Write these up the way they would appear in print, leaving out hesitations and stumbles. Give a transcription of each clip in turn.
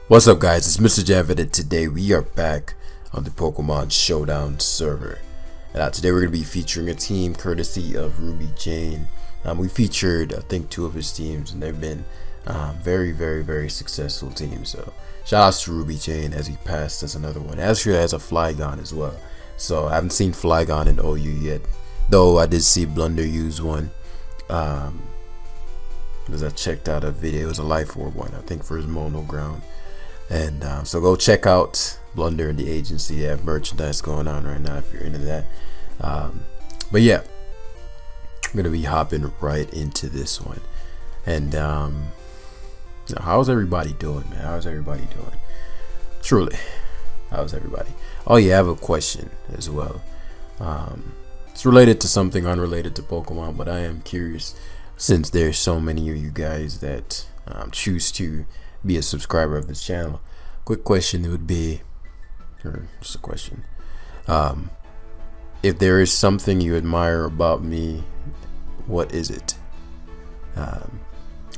What's up, guys? It's Mrjamvad, and today we are back on the Pokemon Showdown server. Today we're going to be featuring a team courtesy of Ruby Jane. We featured, I think, 2 of his teams, and they've been very successful teams. So shout outs to Ruby Jane as he passed us another one. Actually, has a Flygon as well. So I haven't seen Flygon in OU yet, though I did see Blunder use one. Because I checked out a video, it was a Life Orb one, I think, for his Mono Ground. And so go check out Blunder and the agency. They have merchandise going on right now if you're into that. But yeah, I'm gonna be hopping right into this one. And how's everybody doing, man? How's everybody doing? Truly, how's everybody? Oh yeah, I have a question as well. It's related to something unrelated to Pokemon, but I am curious since there's so many of you guys that choose to be a subscriber of this channel. Quick question would be, or just a question, if there is something you admire about me, what is it? And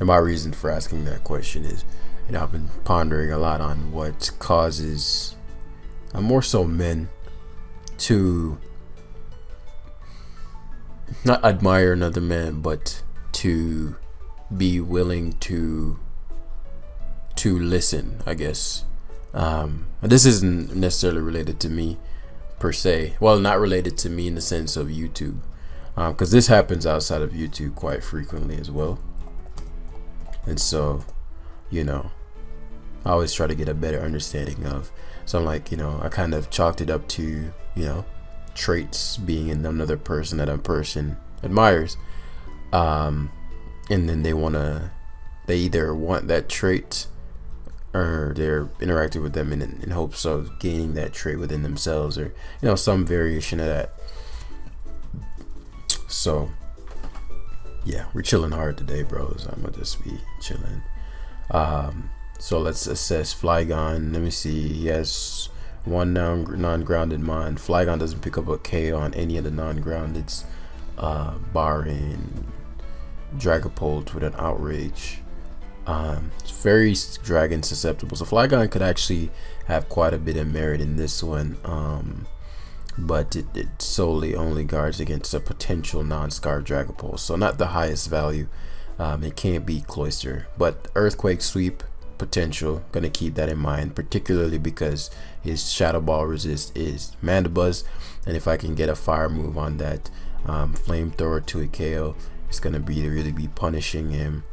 my reason for asking that question is, I've been pondering a lot on what causes more so men to not admire another man, but to be willing to listen, I guess. This isn't necessarily related to me per se. Well, not related to me in the sense of YouTube, because this happens outside of YouTube quite frequently as well. And so, I always try to get a better understanding of. So I'm like, I kind of chalked it up to, traits being in another person that a person admires, and then they either want that trait, or they're interacting with them in hopes of gaining that trait within themselves, or some variation of that. So yeah, we're chilling hard today, bros. I'm gonna just be chilling. So let's assess Flygon. Let me see. He has one non-grounded mon. Flygon doesn't pick up a KO on any of the non-groundeds, barring Dragapult with an Outrage. It's very dragon susceptible, so Flygon could actually have quite a bit of merit in this one, but it solely only guards against a potential non-scarred Dragapult, so not the highest value. It can't beat Cloyster, but Earthquake Sweep potential, gonna keep that in mind, particularly because his Shadow Ball resist is Mandibuzz, and if I can get a fire move on that Flamethrower to a KO, it's gonna really be punishing him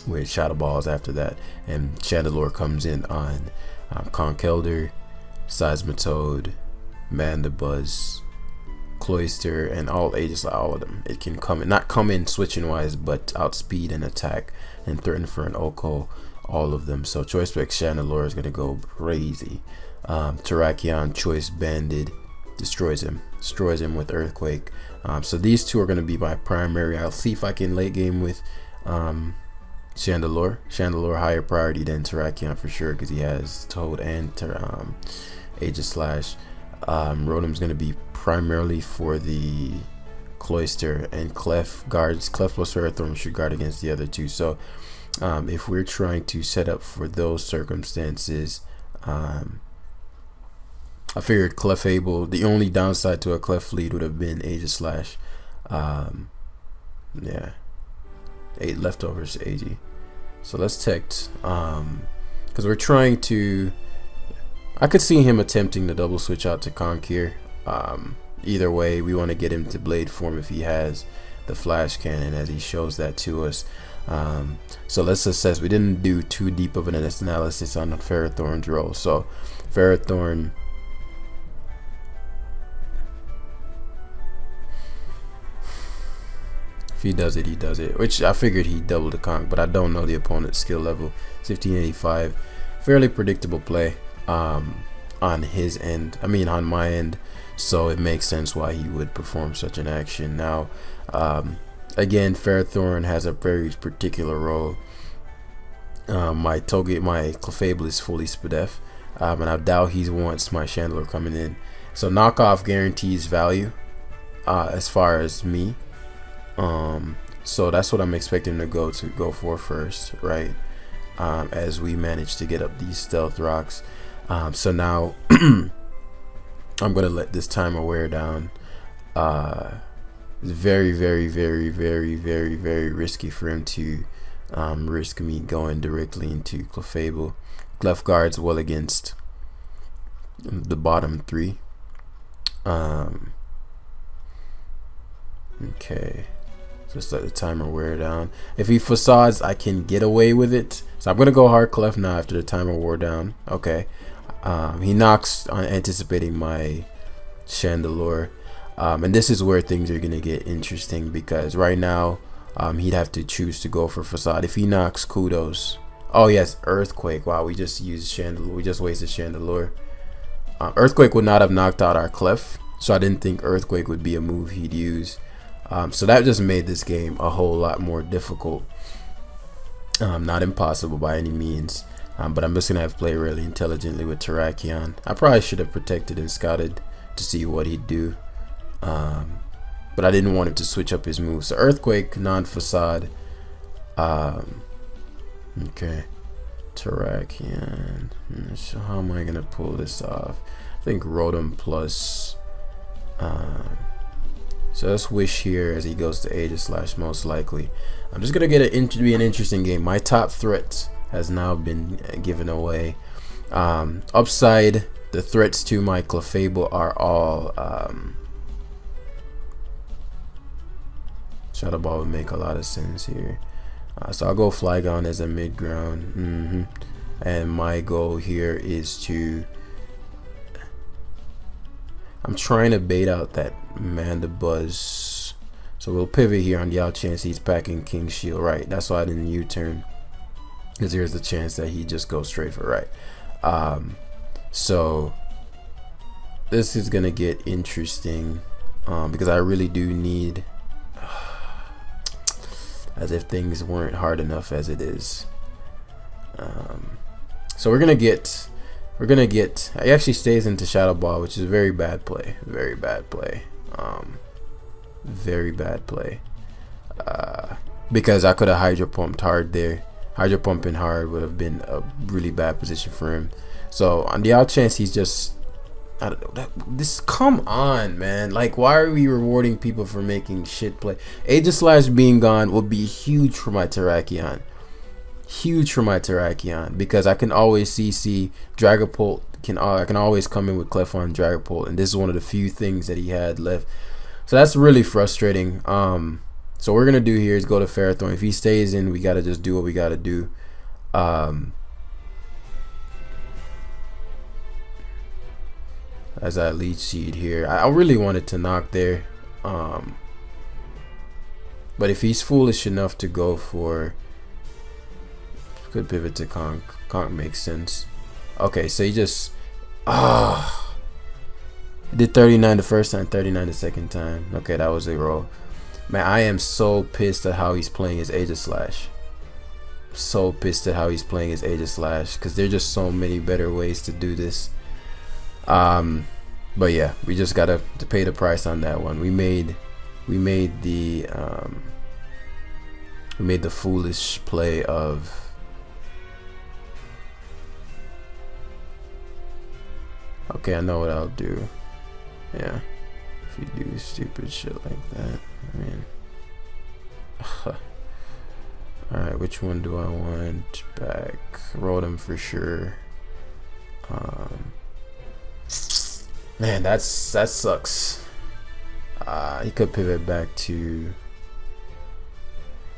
with Shadow Balls after that. And Chandelure comes in on Conkeldurr, Seismitoad, Mandibuzz, Cloyster, and all ages, all of them. It can not come in switching wise, but outspeed and attack and threaten for an OHKO, all of them. So Choice Spec Chandelure is gonna go crazy. Terrakion Choice Banded destroys him with Earthquake. So these two are gonna be my primary. I'll see if I can late game with Chandelure higher priority than Terrakion for sure, because he has Toad and Aegislash. Rotom's gonna be primarily for the Cloyster, and Clef plus Ferrothorn should guard against the other two. So if we're trying to set up for those circumstances, I figured Clefable, the only downside to a Clef lead would have been Aegislash. Yeah, 8 leftovers AG. So let's text, because we're trying to, I could see him attempting to double switch out to Conkeer. Either way, we want to get him to blade form if he has the flash cannon, as he shows that to us. So let's assess. We didn't do too deep of an analysis on Ferrothorn's role. So Ferrothorn, if he does it, he does it. Which I figured he'd double the conk, but I don't know the opponent's skill level. 1585, fairly predictable play on his end. I mean, on my end. So it makes sense why he would perform such an action. Now, again, Ferrothorn has a very particular role. My Clefable is fully Spadef, and I doubt he wants my Chandelure coming in. So knockoff guarantees value as far as me. So that's what I'm expecting to go for first, right? as we manage to get up these stealth rocks. So now I'm gonna let this timer wear down. It's very, very, very, very, very, very risky for him to risk me going directly into Clefable. Clef guards well against the bottom three. Okay, just let the timer wear down. If he facades, I can get away with it. So I'm gonna go hard clef now after the timer wore down. Okay, he knocks on anticipating my Chandelure. And this is where things are gonna get interesting, because right now he'd have to choose to go for facade. If he knocks, kudos. Oh yes, earthquake. Wow, we just used Chandelure. We just wasted Chandelure. Earthquake would not have knocked out our clef, so I didn't think earthquake would be a move he'd use. So that just made this game a whole lot more difficult. Not impossible by any means, but I'm just gonna have to play really intelligently with Terrakion. I probably should have protected and scouted to see what he'd do, but I didn't want him to switch up his moves. So earthquake, non-facade. Okay, Terrakion. So how am I gonna pull this off? I think Rotom plus. So let's wish here as he goes to Aegislash most likely. I'm just gonna get it to be an interesting game. My top threat has now been given away. Upside, the threats to my Clefable are all Shadow Ball would make a lot of sense here. So I'll go Flygon as a mid ground. And my goal here is to, I'm trying to bait out that Mandibuzz. So we'll pivot here on the out chance he's packing King Shield. Right, that's why I didn't U-turn, because here's the chance that he just goes straight for right. So this is gonna get interesting, because I really do need, as if things weren't hard enough as it is. So we're gonna get, he actually stays into Shadow Ball, which is a very bad play. Very bad play. Very bad play. Because I could have Hydro Pumped hard there. Hydro Pumping hard would have been a really bad position for him. So on the out chance he's just, I don't know, this, come on, man. Like, why are we rewarding people for making shit play? Aegislash being gone will be huge for my Terrakion. Huge for my Terrakion, because I can always CC Dragapult. I can always come in with Clef on Dragapult, and this is one of the few things that he had left. So that's really frustrating. So what we're gonna do here is go to Ferrothorn. If he stays in, we gotta just do what we gotta do. As I Leech Seed here, I really wanted to knock there, but if he's foolish enough to go for, could pivot to Conk. Conk makes sense. Okay, so he just he did 39 the first time, 39 the second time. Okay, that was a roll. Man, I am so pissed at how he's playing his Aegislash. So pissed at how he's playing his Aegislash, because there's just so many better ways to do this. But yeah, we just gotta to pay the price on that one. We made the foolish play of, okay, I know what I'll do. Yeah, if you do stupid shit like that, I mean, all right, which one do I want back? Rotom for sure. Man, that sucks. He could pivot back to,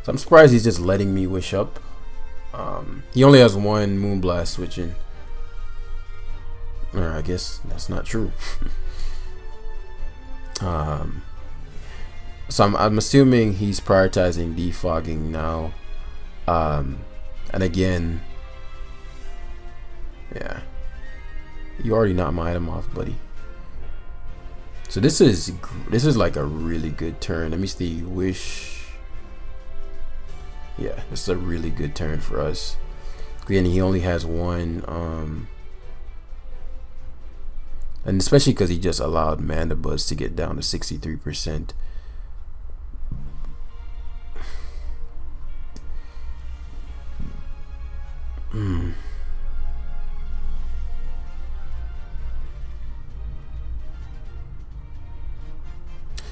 so I'm surprised he's just letting me wish up. He only has one Moonblast switching, or I guess that's not true. So I'm assuming he's prioritizing defogging now. And again, yeah, you already knocked my item off, buddy. So this is like a really good turn. Let me see, wish. Yeah, this is a really good turn for us. Again, he only has one, and especially because he just allowed Mandibuzz to get down to 63%.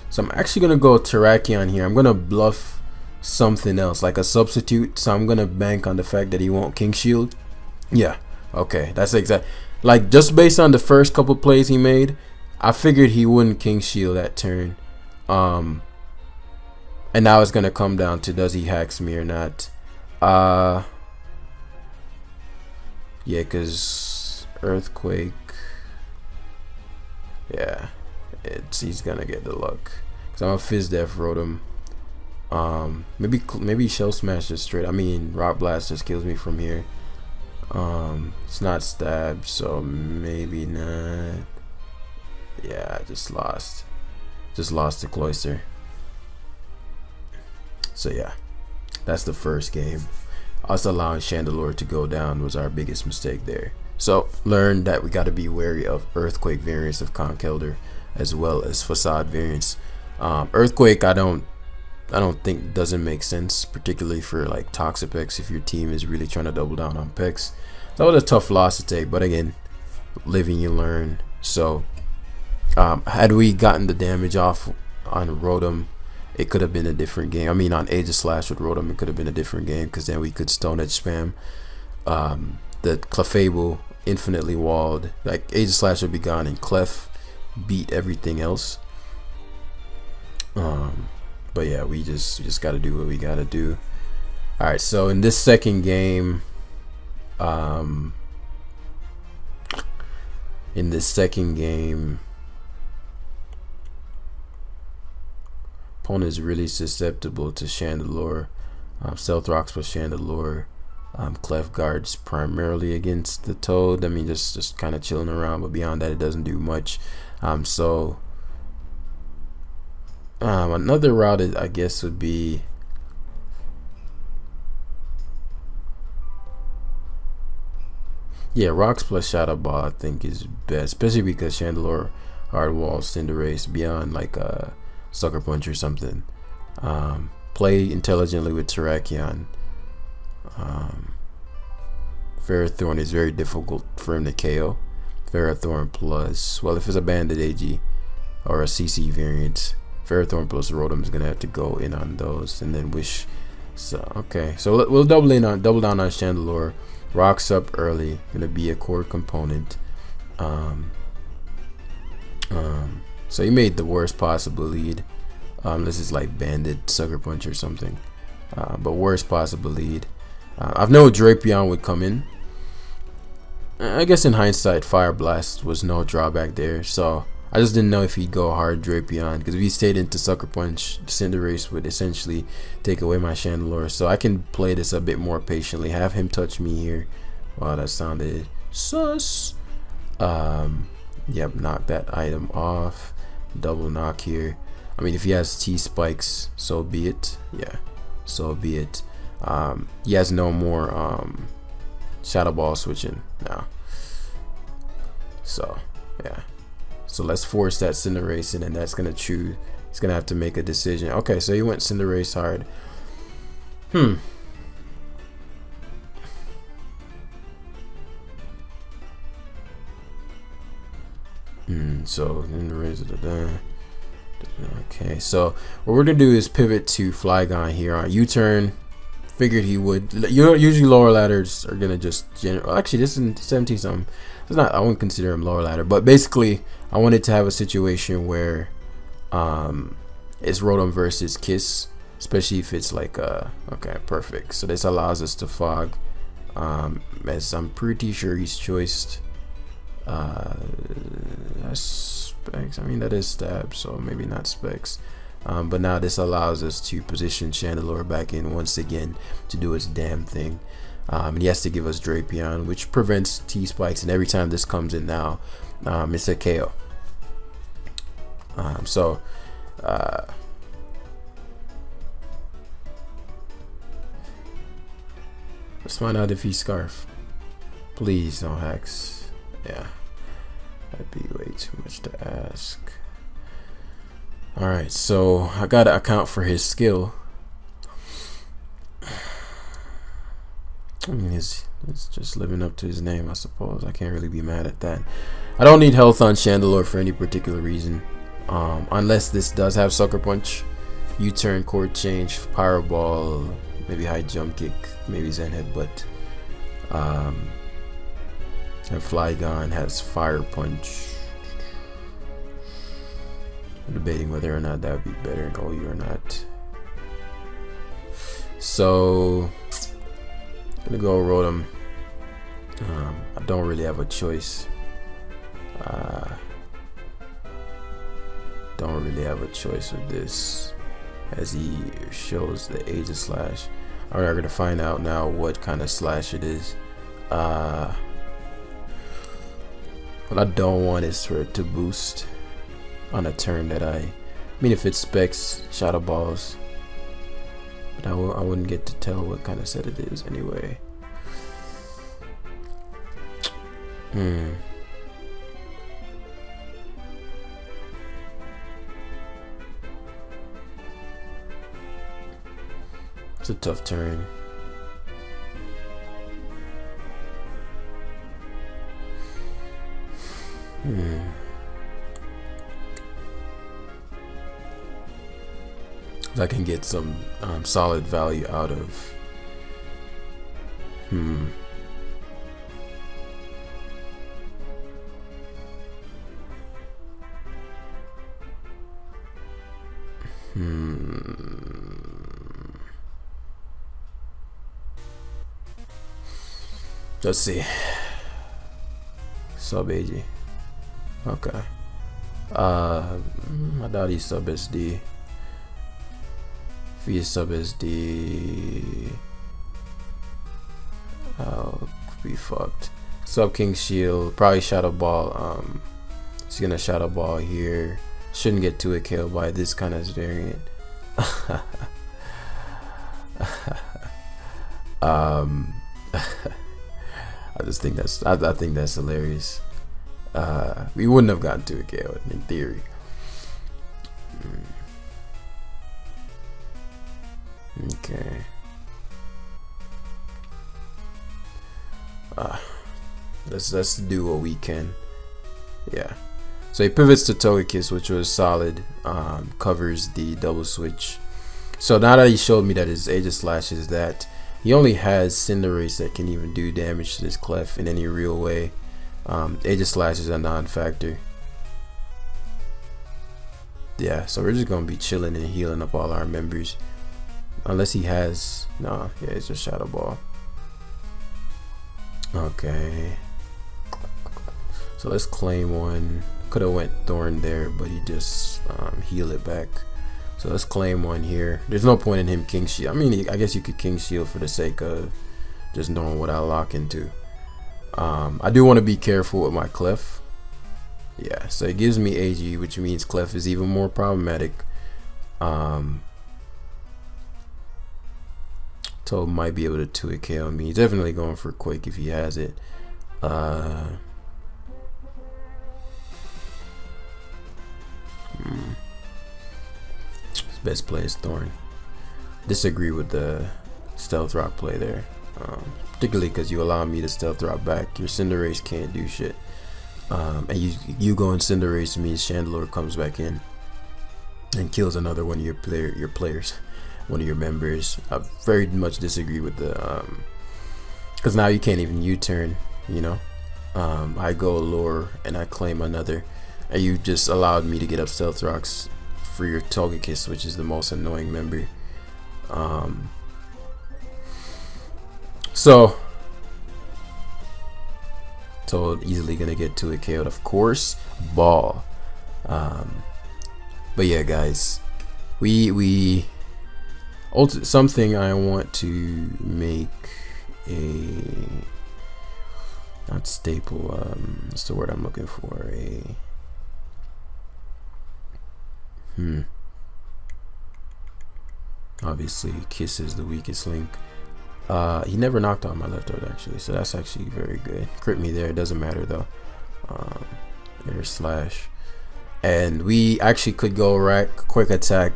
So I'm actually gonna go Terrakion here. I'm gonna bluff something else, like a substitute. So I'm gonna bank on the fact that he won't King Shield. Yeah, okay, that's exact. Like, just based on the first couple plays he made, I figured he wouldn't King Shield that turn. And now it's gonna come down to, does he hacks me or not? Yeah, cause Earthquake. Yeah, he's gonna get the luck. Cause I'm a Fizz Def Rotom. Maybe Shell Smash just straight. I mean, Rock Blast just kills me from here. It's not stab, so maybe not. Yeah, I just lost to Cloyster. So yeah, that's the first game. Us allowing Chandelure to go down was our biggest mistake there. So learn that we got to be wary of Earthquake variants of Conkeldurr, as well as Facade variants. Earthquake, I don't think doesn't make sense, particularly for like Toxapex if your team is really trying to double down on Pex. That was a tough loss to take, but again, living you learn. So had we gotten the damage off on Rotom, it could have been a different game. I mean, on Aegislash with Rotom, it could have been a different game, because then we could Stone Edge spam. The Clefable infinitely walled. Like, Aegislash would be gone, and Clef beat everything else. But yeah, we just got to do what we got to do. All right, so in this second game, opponent is really susceptible to Chandelure. Stealth Rocks plus Chandelure. Clef guards primarily against the Toad. I mean, just kind of chilling around, but beyond that, it doesn't do much. Another route, I guess, would be Rocks plus Shadow Ball. I think is best, especially because Chandelure hard walls Cinderace beyond like a Sucker Punch or something. Play intelligently with Terrakion. Ferrothorn is very difficult for him to KO. Ferrothorn plus, well, if it's a Banded AG or a CC variant, Ferrothorn plus Rotom is gonna have to go in on those, and then Wish. So okay, so we'll double down on Chandelure. Rocks up early, gonna be a core component. So he made the worst possible lead. This is like Banded Sucker Punch or something, but worst possible lead. I've known Drapion would come in. I guess in hindsight, Fire Blast was no drawback there. So I just didn't know if he'd go hard Drapion, because if he stayed into Sucker Punch, Cinderace would essentially take away my Chandelure. So I can play this a bit more patiently. Have him touch me here. Wow, that sounded sus. Yep, knock that item off. Double knock here. I mean, if he has T-Spikes, so be it. Yeah, so be it. He has no more Shadow Ball switching now. So, yeah. So let's force that Cinderace in, and that's going to choose. He's going to have to make a decision. Okay, so he went Cinderace hard. So Cinderace. Okay, so what we're going to do is pivot to Flygon here on U-turn. Figured he would. Usually lower ladders are gonna just actually, this is 17 something. It's not. I wouldn't consider him lower ladder, but basically, I wanted to have a situation where, it's Rotom versus Kiss, especially if it's like okay, perfect. So this allows us to fog, as I'm pretty sure he's choiced. That's Specs. I mean, that is stab, so maybe not Specs. But now this allows us to position Chandelure back in once again to do its damn thing. And he has to give us Drapion, which prevents T-Spikes, and every time this comes in now, it's a KO. Let's find out if he's Scarf. Please, no hacks. Yeah, that'd be way too much to ask. Alright, so I gotta account for his skill. I mean, his It's just living up to his name, I suppose. I can't really be mad at that. I don't need health on Chandelure for any particular reason, unless this does have Sucker Punch, U-turn, Chord Change, Pyro Ball, maybe High Jump Kick, maybe Zen Headbutt. And Flygon has Fire Punch. I'm debating whether or not that would be better in OU or not. So I'm gonna go Rotom. I don't really have a choice. Don't really have a choice with this, as he shows the Aegis Slash. Alright, we're gonna find out now what kind of slash it is. What I don't want is for it to boost on a turn that I mean, if it specs Shadow Balls, but I wouldn't get to tell what kind of set it is anyway. It's a tough turn. I can get some solid value out of. Let's see. Sub AG. Okay. I doubt he's sub SD. If he's sub SD, I'll be fucked. Sub King Shield, probably Shadow Ball. He's gonna Shadow Ball here. Shouldn't get to a KO by this kind of variant. I just think that's I think that's hilarious. We wouldn't have gotten to a KO in theory. Okay. Let's do what we can. Yeah. So he pivots to Togekiss, which was solid. Covers the double switch. So now that he showed me that his Aegis Slash is that, he only has Cinderace that can even do damage to this Clef in any real way. Aegis Slash is a non-factor. Yeah, so we're just gonna be chilling and healing up all our members. Unless he has, no, yeah, it's just Shadow Ball. Okay. So let's claim one. Could have went Thorn there, but he just heal it back. So let's claim one here. There's no point in him King Shield. I mean, I guess you could King Shield for the sake of just knowing what I lock into. I do want to be careful with my Clef. Yeah, so it gives me AG, which means Clef is even more problematic. Toad might be able to 2-hit KO me. He's definitely going for Quake if he has it. His best play is Thorn. Disagree with the Stealth Rock play there. Particularly because you allow me to Stealth Rock back. Your Cinderace can't do shit. And you go and Cinderace means Chandelure comes back in and kills another one of your players, one of your members. I very much disagree with the because now you can't even U-turn, you know. I go lure and I claim another, and you just allowed me to get up Stealth Rocks for your Togekiss, which is the most annoying member. So Toad easily gonna get to it KO'd, of course. Ball. But yeah, guys, something I want to make a not staple. What's the word I'm looking for? Obviously, Kiss is the weakest link. He never knocked out my left Toad actually, so that's actually very good. Crit me there, it doesn't matter though. Air Slash, and we actually could go rack, quick attack.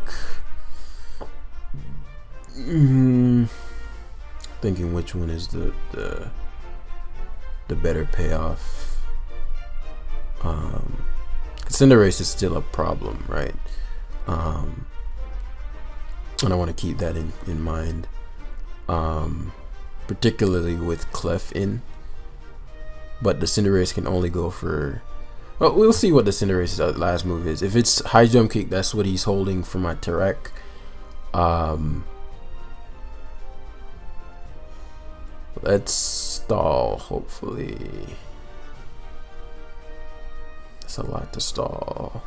Thinking which one is the the better payoff. Cinderace is still a problem, right? And I want to keep that in mind, particularly with Clef in. But the Cinderace can only go for, well, we'll see what the Cinderace's last move is. If it's high jump kick, that's what he's holding for my Tarak. Let's stall, hopefully. That's a lot to stall.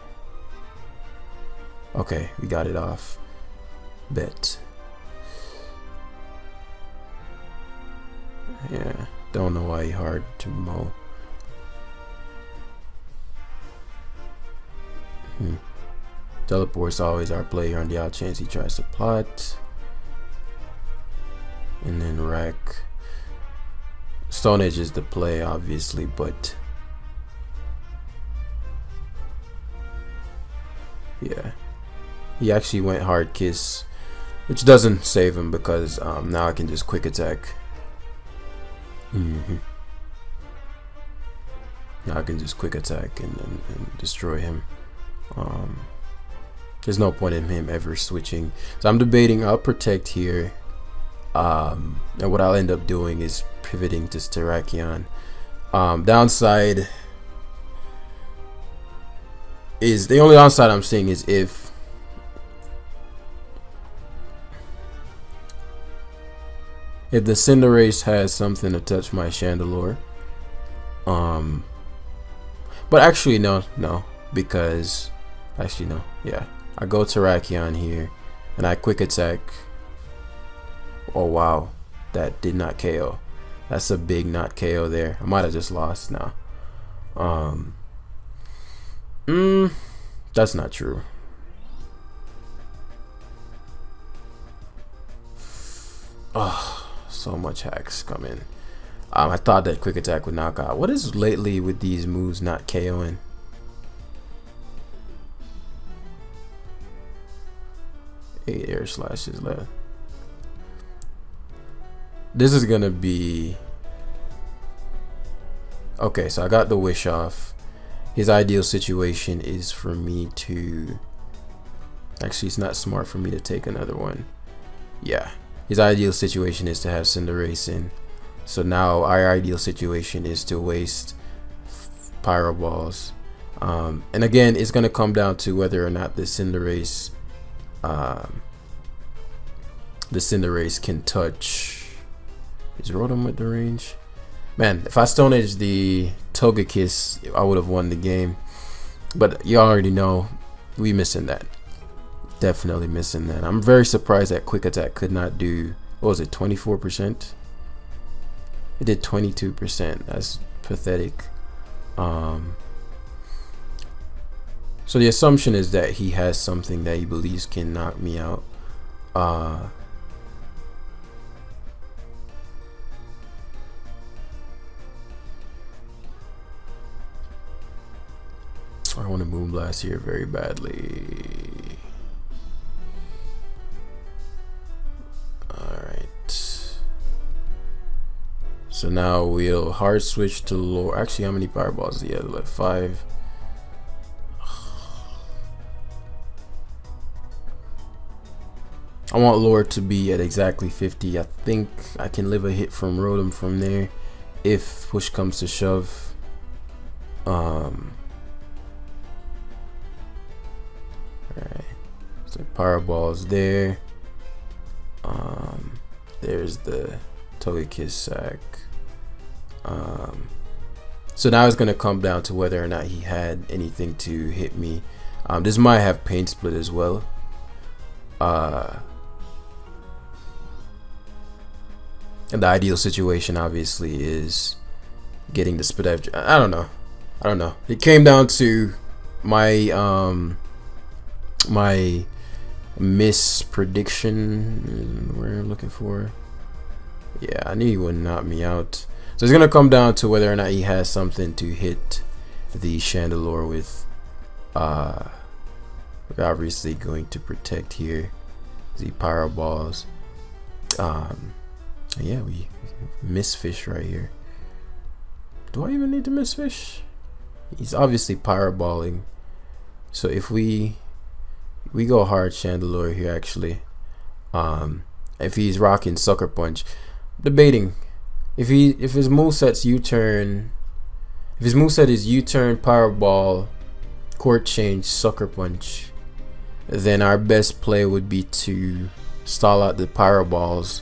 Okay, we got it off. Bet. Yeah, don't know why he hard to mow. Teleport's always our player on the odd chance he tries to plot. And then rack. Stone Edge is the play, obviously, but yeah, he actually went hard kiss, which doesn't save him because now I can just quick attack. Now I can just quick attack and destroy him. There's no point in him ever switching, so I'm debating. I'll protect here, and what I'll end up doing is pivoting to Terrakion. Downside is, the only downside I'm seeing is if the Cinderace has something to touch my Chandelure. But actually no, because actually no, yeah, I go Terrakion here and I quick attack. Oh wow, that did not KO. That's a big not KO there. I might have just lost now. That's not true. Oh, so much hacks coming. I thought that quick attack would knock out. What is lately with these moves not KOing? Eight air slashes left. This is gonna be okay. So I got the wish off. His ideal situation is for me to, actually it's not smart for me to take another one. Yeah, his ideal situation is to have Cinderace in. So now our ideal situation is to waste Pyro Balls. And again, it's gonna come down to whether or not the Cinderace can touch. Is Rotom with the range? Man, if I Stone Edge the Togekiss, I would have won the game. But you already know we missing that. Definitely missing that. I'm very surprised that Quick Attack could not do, what was it, 24%? It did 22%. That's pathetic. So the assumption is that he has something that he believes can knock me out. I want to Moonblast here very badly. Alright. So now we'll hard switch to Lure. Actually, how many Powerballs do you have left? 5. I want Lure to be at exactly 50. I think I can live a hit from Rotom from there if push comes to shove. Alright, so Powerballs there. There's the Togekiss sack. So now it's gonna come down to whether or not he had anything to hit me. This might have Pain Split as well. And the ideal situation obviously is getting the split. I don't know. It came down to my my miss prediction. We're looking for. Yeah, I knew he wouldn't knock me out. So it's gonna come down to whether or not he has something to hit the Chandelure with. We're obviously going to protect here. The Pyro Balls. Yeah, we miss fish right here. Do I even need to miss fish? He's obviously pyroballing. So if we go hard Chandelure here actually. If he's rocking Sucker Punch, debating if his moveset's U-turn, if his moveset is U-turn, Powerball, Court Change, Sucker Punch, then our best play would be to stall out the Powerballs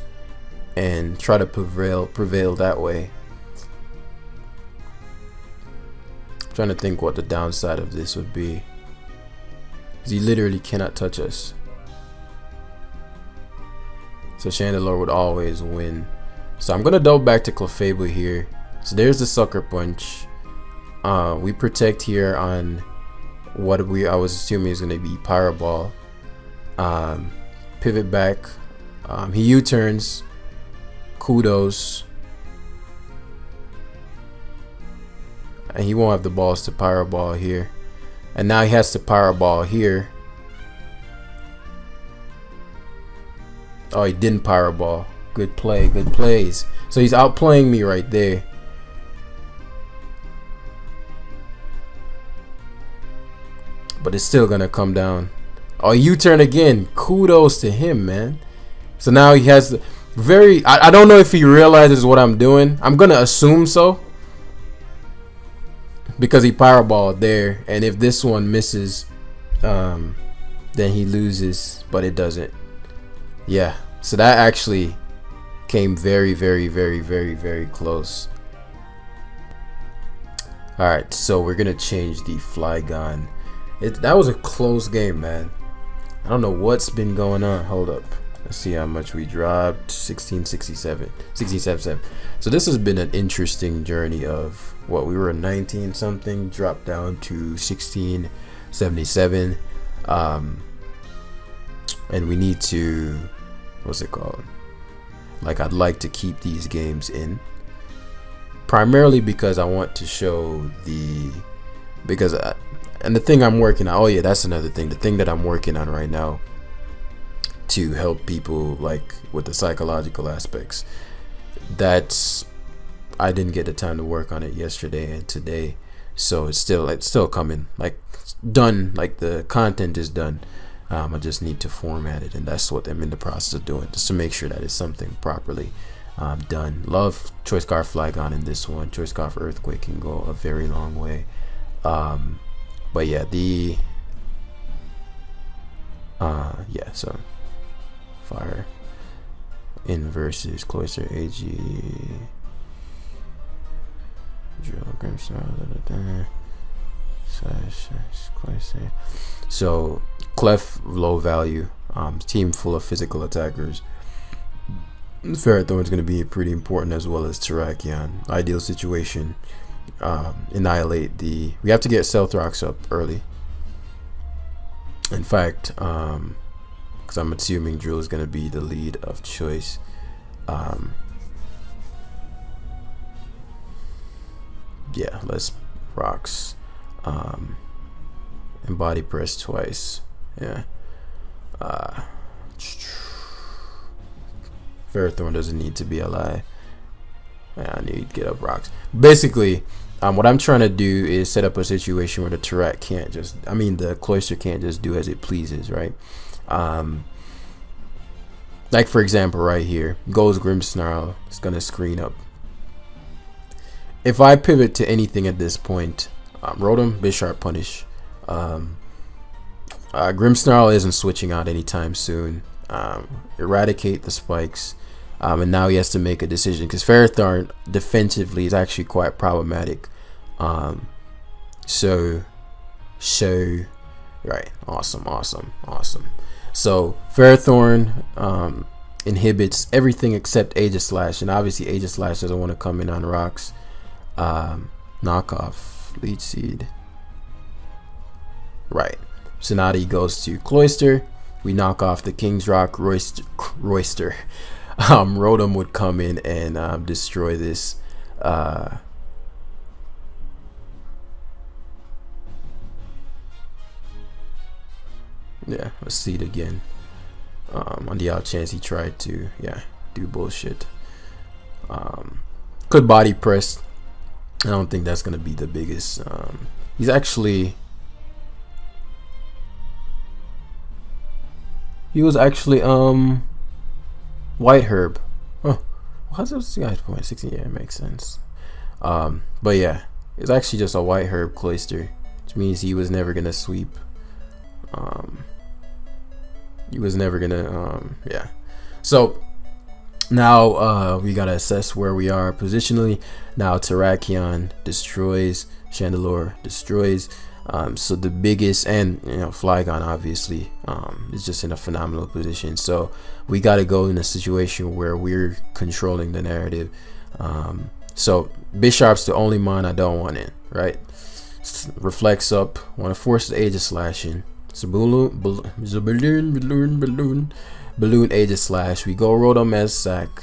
and try to prevail that way. I'm trying to think what the downside of this would be, because he literally cannot touch us. So Chandelure would always win. So I'm gonna double back to Clefable here. So there's the Sucker Punch. We protect here on what I was assuming is gonna be Pyroball. Pivot back. He U-turns. Kudos. And he won't have the balls to Pyroball here. And now he has to Pyroball here. Oh, he didn't Pyroball. Good play, good plays. So he's outplaying me right there. But it's still gonna come down. Oh, U-turn again. Kudos to him, man. So now he has the I don't know if he realizes what I'm doing. I'm gonna assume so, because he Pyroballed there, and if this one misses, then he loses, but it doesn't. Yeah, so that actually came very, very, very, very, very close. Alright, so we're gonna change the Flygon. That was a close game, man. I don't know what's been going on. Hold up. Let's see how much we dropped. 1667. So this has been an interesting journey of what we were 19 something, dropped down to 1677. And we need to, what's it called? Like, I'd like to keep these games in, primarily because I want to show and the thing I'm working on. Oh yeah, that's another thing. The thing that I'm working on right now to help people, like with the psychological aspects, I didn't get the time to work on it yesterday and today, so it's still coming, like done, like the content is done. I just need to format it, and that's what I'm in the process of doing, just to make sure that it's something properly done. Love Choice Scarf Flygon in this one. Choice Scarf Earthquake can go a very long way. But yeah, so Fire in versus Cloyster AG Drill Grimstar Cloyster. So Clef low value, team full of physical attackers. Ferrothorn is going to be pretty important, as well as Terrakion. Ideal situation. Annihilate we have to get Stealth Rocks up early. In fact, because I'm assuming Drill is going to be the lead of choice. Yeah, let's Rocks. And Body Press twice. Yeah. Ferrothorn doesn't need to be alive. Yeah, I need to get up Rocks. Basically, what I'm trying to do is set up a situation where the the Cloyster can't just do as it pleases, right? Like for example, right here, goes Grimmsnarl. It's gonna screen up. If I pivot to anything at this point, Rotom, Bisharp, Punish. Grimmsnarl isn't switching out anytime soon. Eradicate the spikes. And now he has to make a decision, because Ferrothorn defensively is actually quite problematic. So right, awesome. So Ferrothorn inhibits everything except Aegislash, and obviously Aegislash doesn't want to come in on Rocks. Knock off Leech Seed. Right. So now he goes to Cloyster. We knock off the King's Rock. Royster. Rotom would come in and destroy this. Yeah, let's see it again. On the odd chance he tried to, do bullshit. Could Body Press. I don't think that's gonna be the biggest. He's actually. He was actually White Herb. Oh, how's this guy's point? 16. Yeah, it makes sense. But yeah, it's actually just a White Herb cloister, which means he was never gonna sweep. He was never gonna. Yeah. So now we gotta assess where we are positionally. Now Terrakion destroys, Chandelure destroys. So the biggest, and Flygon obviously is just in a phenomenal position. So we got to go in a situation where we're controlling the narrative. So Bisharp's the only mon I don't want in, right? Reflects up, want to force the Aegis Slashing. So balloon Aegis Slash. We go Rotom as sack.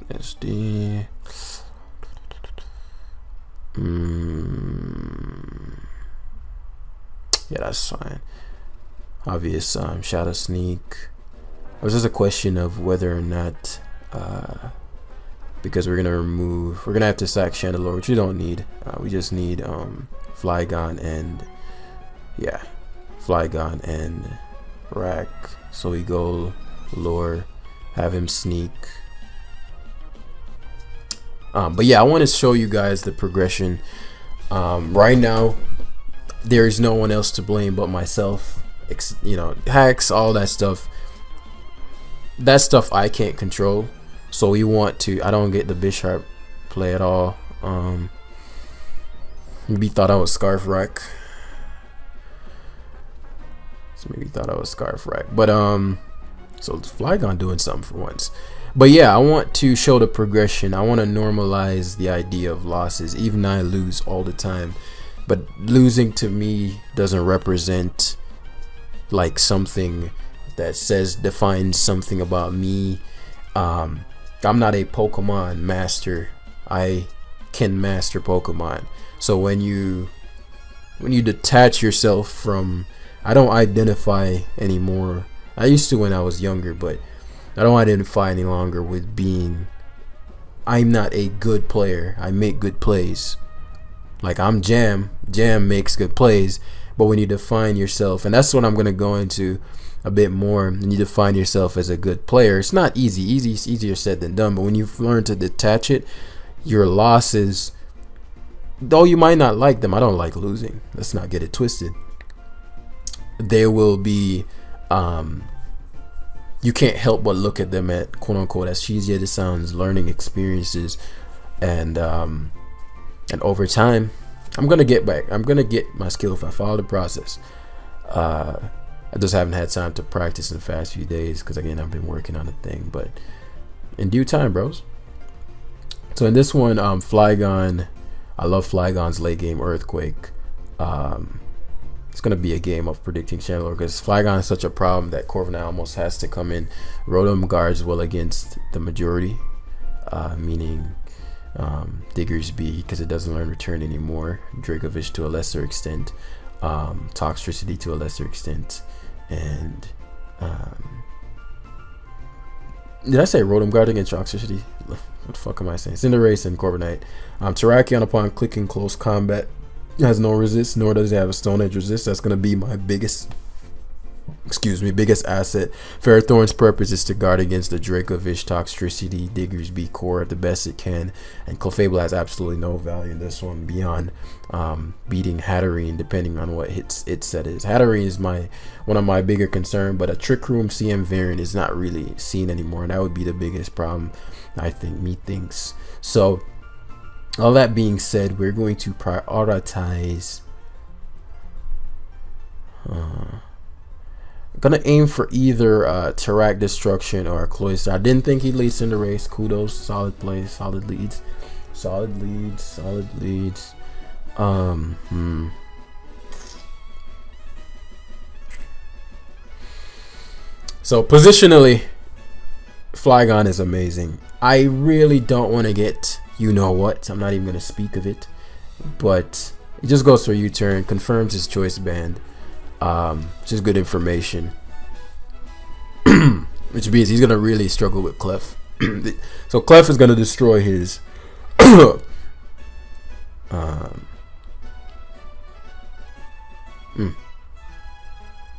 SD. Yeah, that's fine. Obvious Shadow Sneak. It was just a question of whether or not because we're gonna have to sack Chandelure, which we don't need. We just need Flygon and Flygon and Rack. So we go lure, have him sneak. But yeah, I want to show you guys the progression. Right now, there is no one else to blame but myself. Hacks, all that stuff. That stuff I can't control. So we want to. I don't get the Bisharp play at all. Maybe thought I was Scarf Rack. So maybe thought I was Scarf Rack. But so Flygon doing something for once. But yeah, I want to show the progression. I want to normalize the idea of losses. Even though I lose all the time, but losing to me doesn't represent like something that defines something about me. I'm not a Pokemon master. I can master Pokemon. So when you detach yourself from, I don't identify anymore. I used to when I was younger, but I don't identify any longer with being, I'm not a good player. I make good plays. Like I'm Jam. Jam makes good plays. But when you define yourself, and that's what I'm going to go into a bit more, and you define yourself as a good player, it's not easy. Easier said than done. But when you've learned to detach it, your losses, though you might not like them, I don't like losing. Let's not get it twisted. There will be, you can't help but look at them at quote unquote, as cheesy as it sounds, learning experiences, and over time, I'm gonna get back. I'm gonna get my skill if I follow the process. I just haven't had time to practice in the past few days because again I've been working on a thing, but in due time, bros. So in this one, Flygon, I love Flygon's late game Earthquake. It's gonna be a game of predicting Chandelure because Flygon is such a problem that Corviknight almost has to come in. Rotom guards well against the majority, meaning Diggersby because it doesn't learn return anymore, Dracovish to a lesser extent, Toxtricity to a lesser extent, and did I say Rotom guard against Toxtricity? What the fuck am I saying? Cinderace and Corviknight. Terrakion upon clicking close combat has no resist, nor does it have a Stone Edge resist. That's gonna be my biggest asset. Ferrothorn's purpose is to guard against the Dracovish, Toxtricity, Diggersby core the best it can, and Clefable has absolutely no value in this one beyond beating Hatterene, depending on what its set is. Hatterene is one of my bigger concern, but a Trick Room CM variant is not really seen anymore, and that would be the biggest problem, I think, methinks. So all that being said, we're going to prioritize gonna aim for either Terrak Destruction or Cloyster. I didn't think he'd lead Cinderace. Kudos, solid plays, solid leads. So positionally, Flygon is amazing. I really don't want to get you know what. I'm not even gonna speak of it, but it just goes for a U-turn, confirms his choice band. Just good information. which means he's gonna really struggle with Clef. So Clef is gonna destroy his.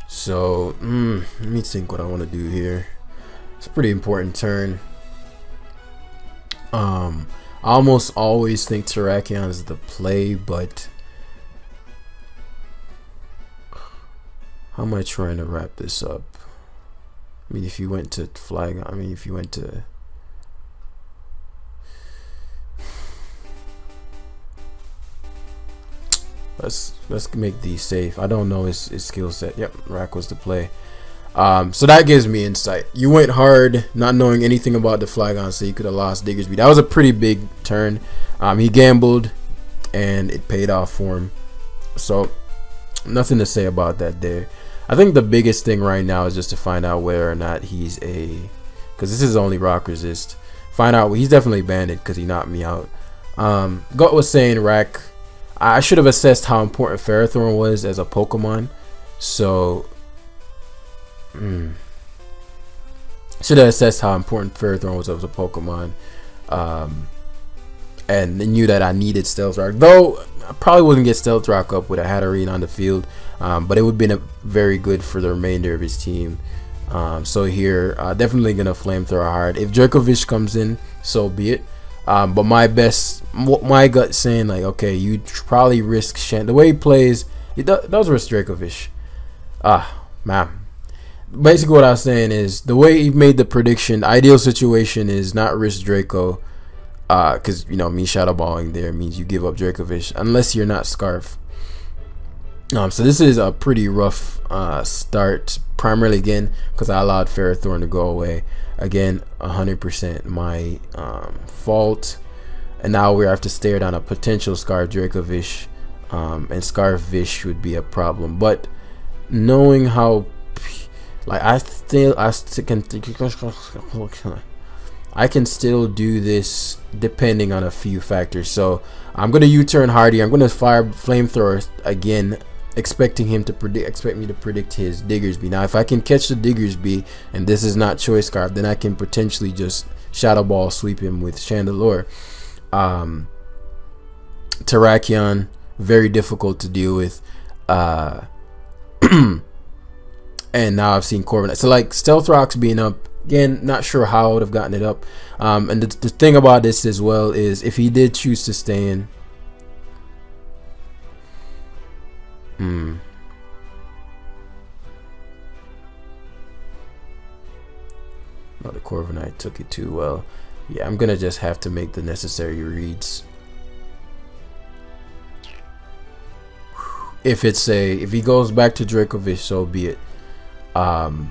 So let me think what I want to do here. It's a pretty important turn. I almost always think Terrakion is the play, but how am I trying to wrap this up? I mean, if you went to Flygon, I mean, if you went to let's make these safe. I don't know his skill set. Yep, Rack was the play. So that gives me insight. You went hard, not knowing anything about the Flygon, so you could have lost Diggersby. That was a pretty big turn. He gambled, and it paid off for him. So nothing to say about that there. I think the biggest thing right now is just to find out whether or not he's because this is only rock resist. Find out he's definitely banded because he knocked me out. Gut was saying Rack. I should have assessed how important Ferrothorn was as a Pokemon. So should have assessed how important Ferrothorn was as a Pokemon. And knew that I needed Stealth Rock. Though I probably wouldn't get Stealth Rock up with a Hatterene on the field. But it would have been very good for the remainder of his team. So here, definitely going to Flamethrower hard. If Dracovish comes in, so be it. But my gut saying like, okay, you probably risk the way he plays. He does risk Dracovish. Man. Basically, what I was saying is the way he made the prediction. Ideal situation is not risk Draco, because you know me shadow balling there means you give up Dracovish unless you're not Scarf. So this is a pretty rough start. Primarily again because I allowed Ferrothorn to go away. Again, 100% my fault. And now we have to stare down a potential Scarf Dracovish, and Scarf Vish would be a problem. But knowing how, like I can still do this depending on a few factors. So I'm gonna U-turn Hardy. I'm gonna fire Flamethrower again, expecting me to predict his Diggersby. Now if I can catch the Diggersby and this is not Choice Scarf, then I can potentially just Shadow Ball sweep him with Chandelure. Terrakion, very difficult to deal with. And now I've seen Corviknight. So like Stealth Rock's being up. Again, not sure how I would have gotten it up. And the thing about this as well is if he did choose to stay in. No, the Corviknight took it too well. Yeah, I'm gonna just have to make the necessary reads. If he goes back to Dracovish, so be it. I'll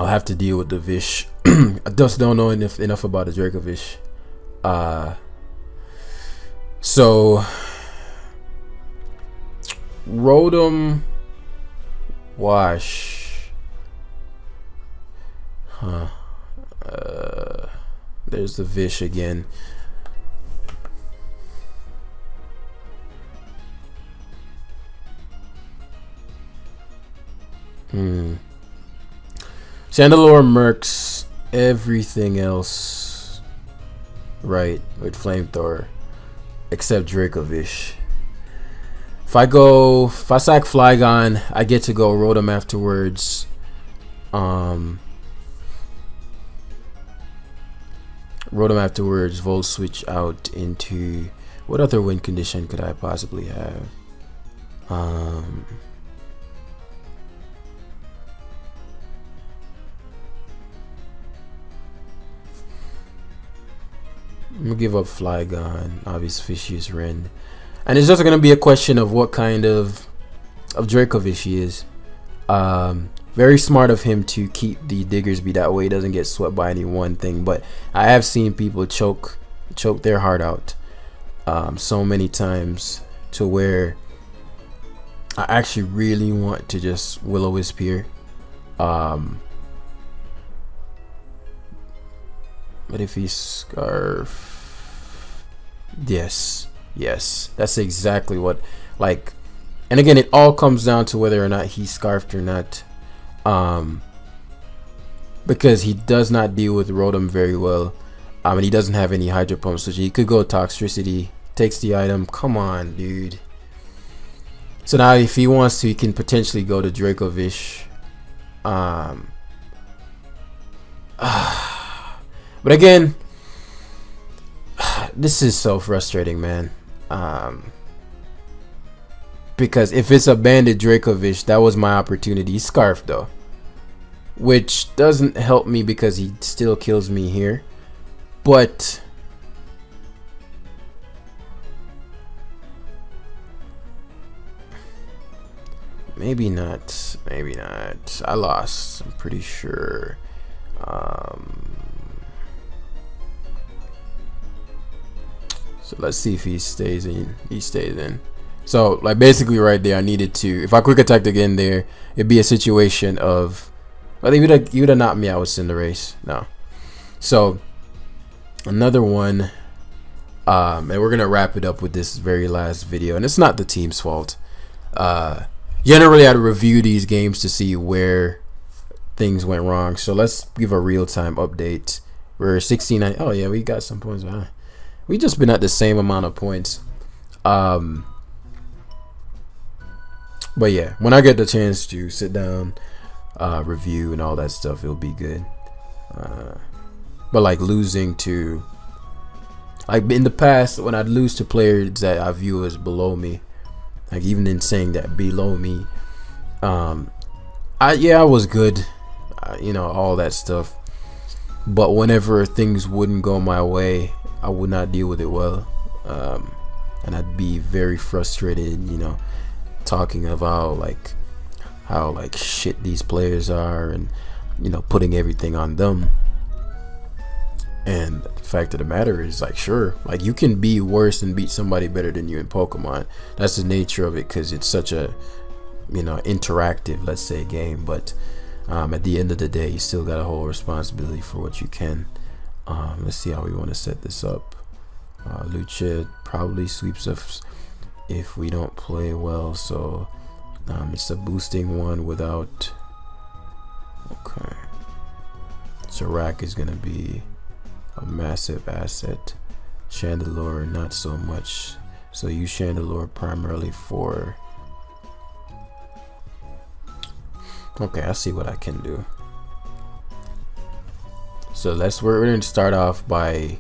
have to deal with the Vish. I just don't know enough about the Dracovish. So Rotom Wash. There's the Vish again. Chandelure mercs everything else right with Flamethrower except Dracovish. If I sack Flygon, I get to go Rotom afterwards. Rotom afterwards, Volt switch out into what other win condition could I possibly have? I'm gonna give up Flygon, obviously Fishious Ren. And it's just gonna be a question of what kind of Dracovish he is. Very smart of him to keep the Diggersby that way he doesn't get swept by any one thing. But I have seen people choke their heart out so many times to where I actually really want to just Will-O-Wisp here. But if he's Scarf, Yes, yes, that's exactly what, like, and again, it all comes down to whether or not he's scarfed or not, because he does not deal with Rotom very well, and he doesn't have any Hydro Pump, so he could go Toxtricity, takes the item. Come on, dude. So now, if he wants to, he can potentially go to Dracovish. But again, this is so frustrating, man. Because if it's a banded Dracovish, that was my opportunity. Scarf though, which doesn't help me because he still kills me here. But maybe not. Maybe not. I lost. I'm pretty sure. So let's see if he stays in. He stays in. So like basically right there, I needed to. If I quick attacked again there, it'd be a situation of. I think you would have knocked me out with Cinderace. No. So another one. And we're gonna wrap it up with this very last video, and it's not the team's fault. Generally, I'd review these games to see where things went wrong. So let's give a real-time update. We're 69. Oh yeah, we got some points. We just been at the same amount of points. But yeah, when I get the chance to sit down, review and all that stuff, it'll be good. But like losing to, like in the past, when I'd lose to players that I view as below me, like even in saying that below me, I was good, all that stuff. But whenever things wouldn't go my way, I would not deal with it well, and I'd be very frustrated, talking about how shit these players are, and putting everything on them. And the fact of the matter is, sure, you can be worse and beat somebody better than you in Pokemon. That's the nature of it, because it's such a interactive, let's say, game. But at the end of the day, you still got a whole responsibility for what you can. Let's see how we want to set this up. Lucha probably sweeps us if we don't play well, so it's a boosting one without. Okay, Serac is gonna be a massive asset. Chandelure not so much, so use Chandelure primarily for. Okay, I see what I can do. So we're gonna start off by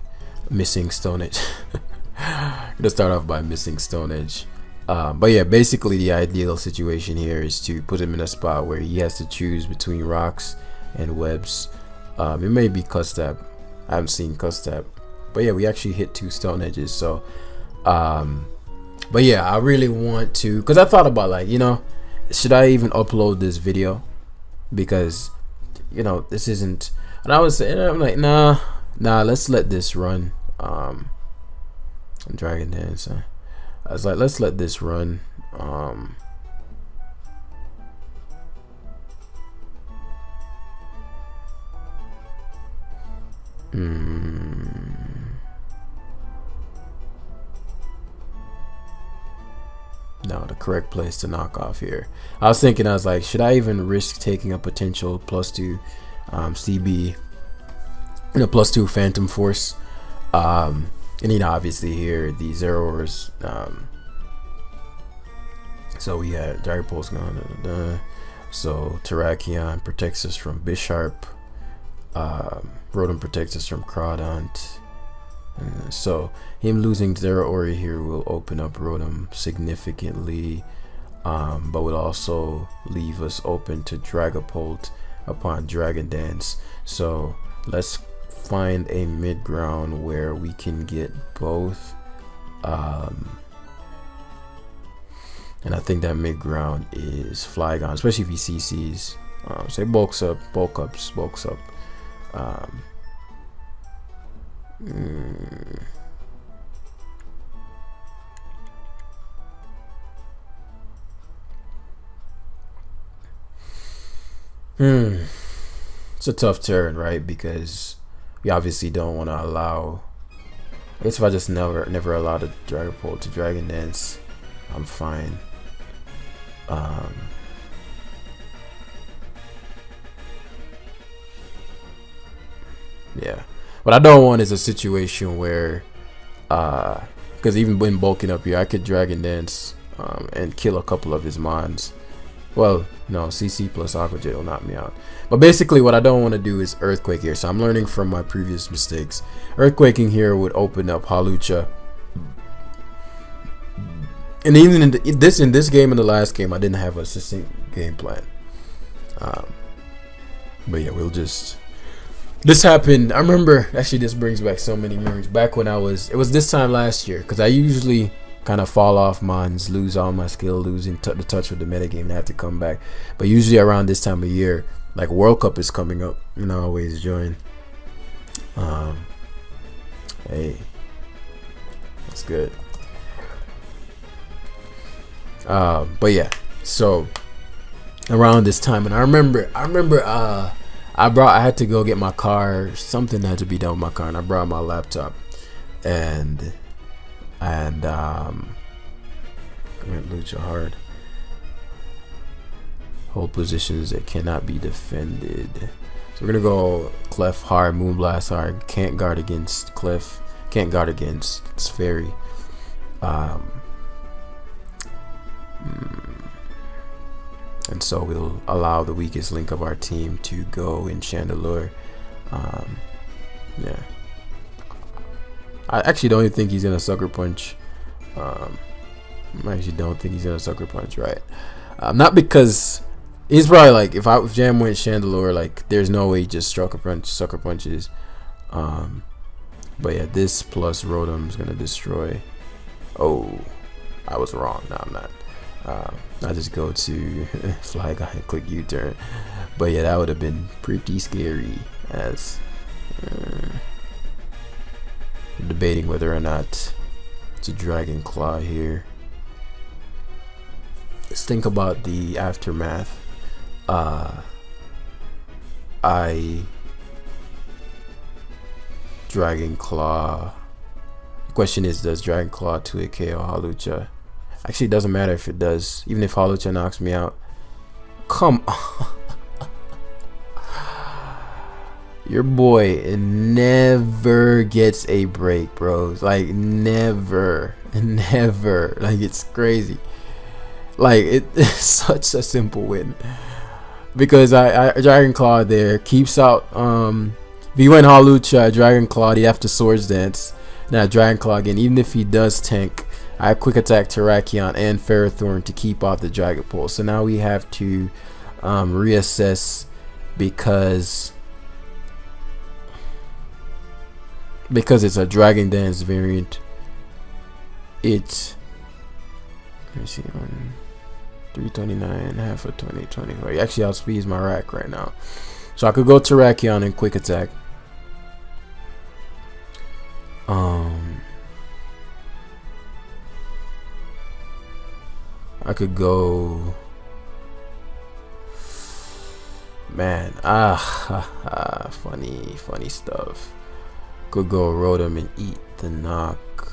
missing Stone Edge. Gonna start off by missing Stone Edge. But yeah, basically the ideal situation here is to put him in a spot where he has to choose between rocks and webs. It may be Custap. I haven't seen Custap, but yeah, we actually hit 2 Stone Edges. So but yeah, I really want to, because I thought about should I even upload this video, because this isn't. And I was saying, I'm like, nah, let's let this run. Dragon Dance. I was like, let's let this run. No, the correct place to knock off here. I was like, should I even risk taking a potential +2 CB, +2 Phantom Force? And obviously here the Zerors. So we had Dragon Pulse going. So Terrakion protects us from Bisharp. Rotom protects us from Crawdont. So him losing Zeraori here will open up Rotom significantly, but would also leave us open to Dragapult upon Dragon Dance. So let's find a mid ground where we can get both, and I think that mid ground is Flygon, especially if he CCs. So it bulks up. It's a tough turn, right? Because we obviously don't want to allow I guess if I just never allow the Dragapult to Dragon Dance, I'm fine. Yeah. What I don't want is a situation where, because even when bulking up here, I could Dragon Dance and kill a couple of his mons. Well, no, CC plus Aqua Jet will knock me out. But basically, what I don't want to do is Earthquake here. So I'm learning from my previous mistakes. Earthquaking here would open up Hawlucha. And even in this game and the last game, I didn't have a succinct game plan. But yeah, we'll just. This happened. I remember. Actually, this brings back so many memories. Back when it was this time last year, because I usually kind of fall off mons, lose all my skill, losing the touch with the metagame, and have to come back. But usually around this time of year, like World Cup is coming up, and I always join. Hey, that's good. But yeah, so around this time, and I remember I had to go get my car. Something had to be done with my car, and I brought my laptop, and went Lucha hard. Hold positions that cannot be defended. So we're gonna go Clef hard, Moonblast hard. Can't guard against Clef. Can't guard against Fairy. And so we'll allow the weakest link of our team to go in Chandelure. Yeah. I actually don't even think he's gonna Sucker Punch. I actually don't think he's gonna Sucker Punch, right? Not because he's probably like, if Jam went Chandelure, like there's no way he just Sucker Punches. But yeah, this plus Rotom's gonna destroy. Oh, I was wrong. No, I'm not. I just go to Fly Guy and click U-turn. But yeah, that would have been pretty scary. As debating whether or not to Dragon Claw here. Let's think about the aftermath. I Dragon Claw. The question is, does Dragon Claw 2 KO Hawlucha? Actually, it doesn't matter if it does. Even if Hawlucha knocks me out. Come on. Your boy never gets a break, bros. Like, never. Like, it's crazy. Like, it's such a simple win. Because I Dragon Claw there keeps out. If he went Hawlucha, Dragon Claw, he'd have to Swords Dance. Now, Dragon Claw again. Even if he does tank, I have Quick Attack Terrakion and Ferrothorn to keep off the Dragapult. So now we have to reassess because it's a Dragon Dance variant. Let me see, on 329, half of 2024. He actually outspeeds my rack right now. So I could go Terrakion and Quick Attack. I could go, man, funny stuff. Could go Rotom and eat the knock.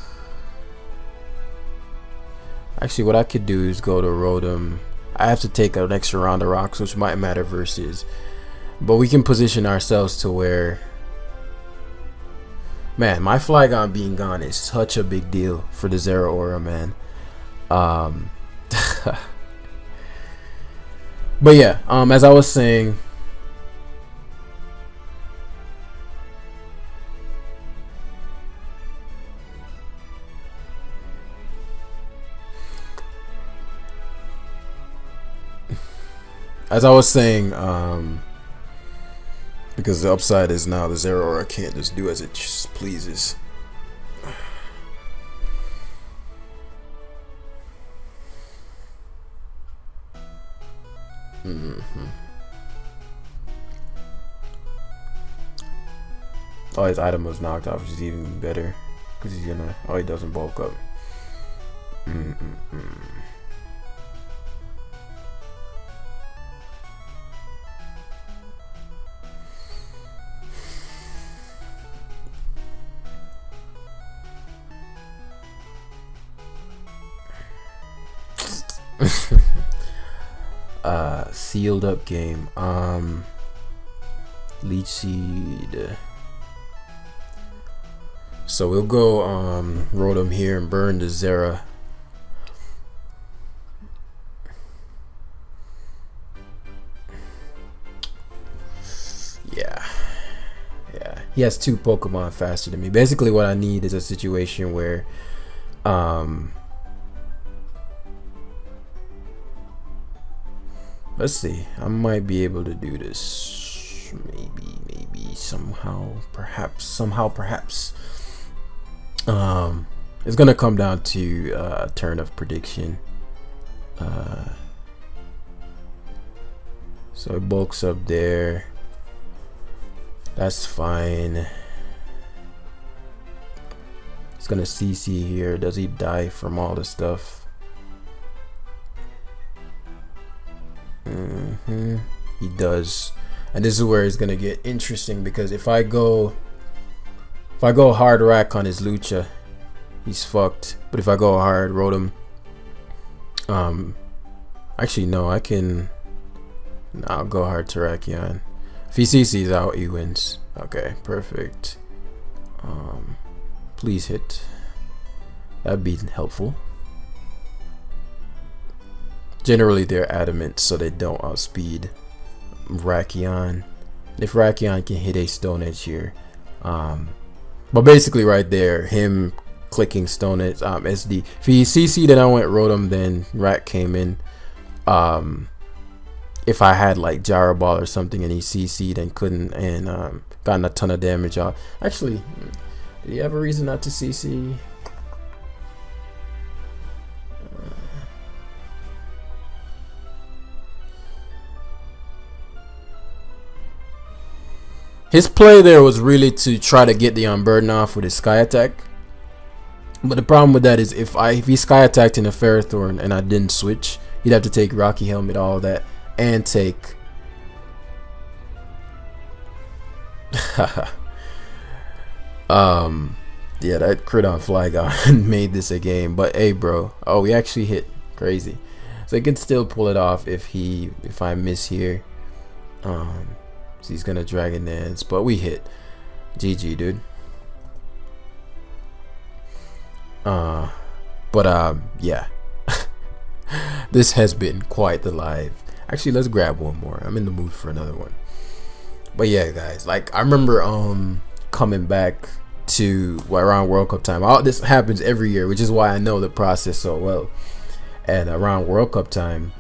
Actually, what I could do is go to Rotom. I have to take an extra round of rocks, which might matter versus, but we can position ourselves to where, man, my Flygon being gone is such a big deal for the Zeraora, man. But yeah, as I was saying, because the upside is now the Zeraora can't just do as it just pleases. Oh, his item was knocked off, which is even better because he's gonna. Oh, he doesn't bulk up. Sealed up game. Leech Seed. So we'll go Rotom here and burn the Zera. Yeah. He has 2 Pokemon faster than me. Basically what I need is a situation where let's see. I might be able to do this. Maybe somehow, perhaps. It's gonna come down to turn of prediction. So it bulks up there. That's fine. It's gonna CC here. Does he die from all the stuff? He does. And this is where it's gonna get interesting, because if I go hard rack on his Lucha, he's fucked. But if I go hard Rotom, actually no, I'll go hard Terrakion. If he CC's out, he wins. Okay, perfect. Please hit. That'd be helpful. Generally they're adamant so they don't outspeed Rakion. If Rakion can hit a Stone Edge here, but basically right there, him clicking Stone Edge, SD. If he CC'd and I went Rotom, then Rak came in. If I had like Gyro Ball or something and he CC'd and couldn't, and gotten a ton of damage out. Actually, did he have a reason not to CC? His play there was really to try to get the Unburden off with his Sky Attack. But the problem with that is if he Sky Attacked in a Ferrothorn and I didn't switch, he'd have to take Rocky Helmet, all that, and take yeah, that crit on Flygon made this a game. But hey bro, oh, we actually hit. Crazy. So he can still pull it off if I miss here. So he's gonna Dragon Dance, but we hit. GG, dude. Yeah. This has been quite the live. Actually, let's grab one more. I'm in the mood for another one. But yeah, guys, like I remember coming back to around World Cup time. All this happens every year, which is why I know the process so well. And around World Cup time,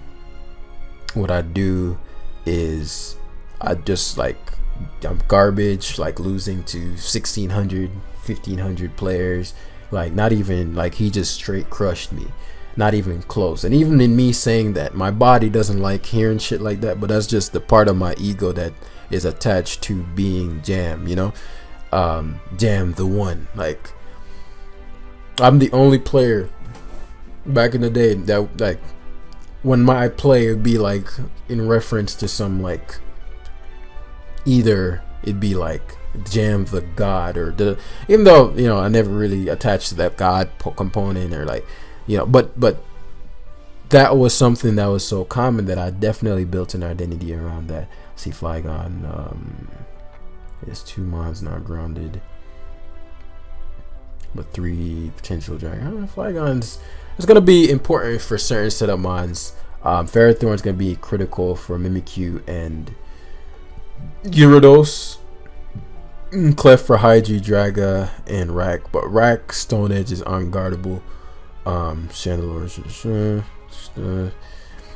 what I do is I just I'm garbage, like losing to 1,600, 1,500 players. Like not even, like he just straight crushed me. Not even close. And even in me saying that, my body doesn't like hearing shit like that, but that's just the part of my ego that is attached to being Jam, you know? Jam the one. Like I'm the only player back in the day that, like, when my play would be like in reference to some, like, either it'd be like Jam the God, or even though, you know, I never really attached to that God component, or like, you know, but that was something that was so common that I definitely built an identity around that. See Flygon, it's 2 mons not grounded, but 3 potential dragon. Flygon's, it's gonna be important for certain setup mons. Ferrothorn's gonna be critical for Mimikyu and Gyarados. Clef for Hydra, Draga, and Rack, but Rack Stone Edge is unguardable. Chandelure.